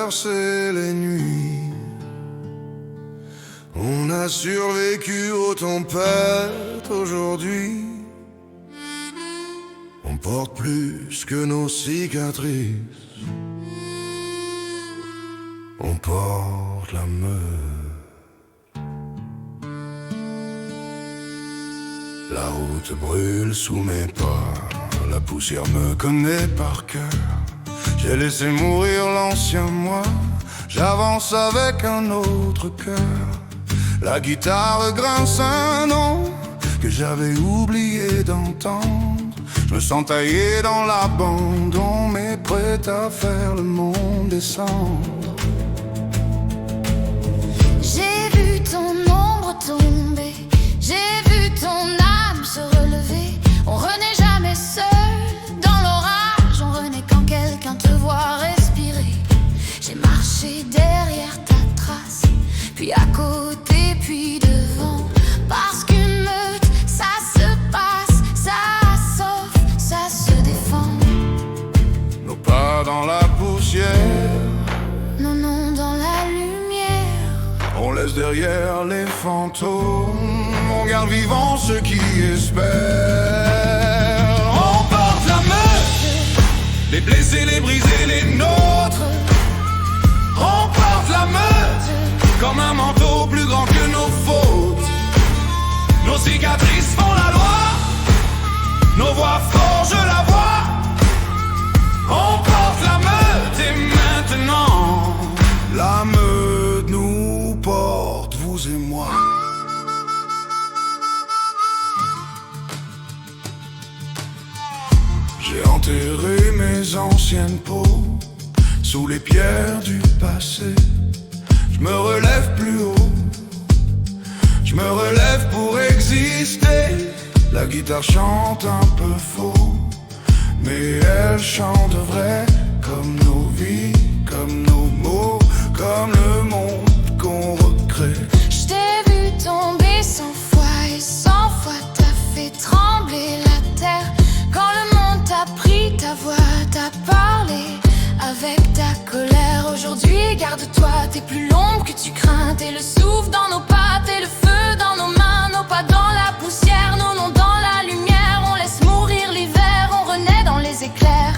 traversé les nuits. On a survécu aux tempêtes aujourd'hui. On porte plus que nos cicatrices. On porte la meute. La route brûle sous mes pas. La poussière me connaît par cœur. J'ai laissé mourir l'ancien moi. J'avance avec un autre cœur. La guitare grince un nom que j'avais oublié d'entendre. Je me sens taillé dans l'abandon, mais prêt à faire le monde descendre. J'ai vu ton ombre tomber, j'ai vu ton âme se relever. On renaît jamais seul dans l'orage, on renaît quand quelqu'un te voit respirer. J'ai marché derrière ta trace, puis à côté, puis devant. Parce qu'une meute, ça se passe, ça sauve, ça se défend. Nos pas dans la poussière, nos noms dans la lumière. on laisse derrière les fantômes. On garde vivants ceux qui espèrent. On porte la meute, les blessés, les brisés, les nôtres. On porte la meute comme un manteau plus grand que nos fautes. Nos cicatrices font la loi, nos voix forgent la voix. On porte la meute et maintenant la meute nous porte, vous et moi. J'ai enterré mes anciennes peaux sous les pierres du passé. Je me relève plus haut, je me relève pour exister. La guitare chante un peu faux, mais elle chante vrai. Comme nos vies, comme nos mots, comme le monde qu'on recrée. Je t'ai vu tomber 100 fois et 100 fois t'as fait trembler la terre. Quand le monde t'a pris ta voix, t'as parlé avec ta colère. Aujourd'hui, garde-toi, t'es plus l'ombre que tu crains. T'es le souffle dans nos pas, t'es le feu dans nos mains. Nos pas dans la poussière, nos noms dans la lumière. On laisse mourir l'hiver, on renaît dans les éclairs.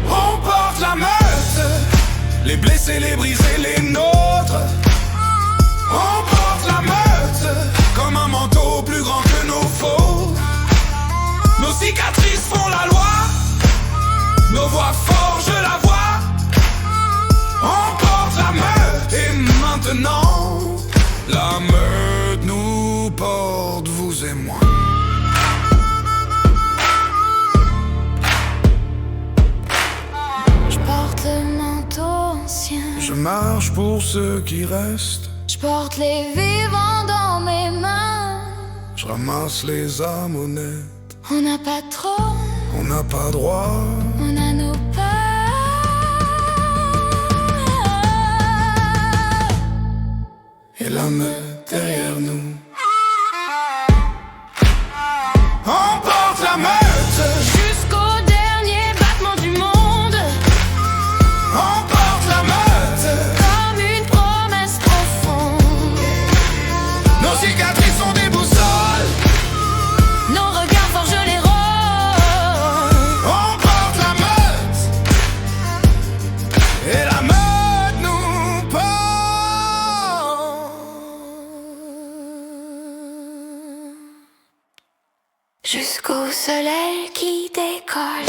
On porte la meute, les blessés, les brisés, les nôtres. On porte la meute comme un manteau plus grand que nos fautes. Nos cicatrices font la loi, nos voix forgent la voix. On porte la meute et maintenant la meute nous porte, vous et moi. Je porte le manteau ancien, Je marche pour ceux qui restent. je porte les vivants dans mes mains. Je ramasse les âmes honnêtes. On n'a pas trop, On n'a pas droit. on a nos peurs. Et la meute derrière nous. On porte la meute, Jusqu'au dernier battement du monde, on porte la meute. comme une promesse profonde. Nos cicatrices sont des boussoles. Nos regards forgent les rôles. On porte la meute. Et la meute nous porte. Jusqu'au soleil qui décolle.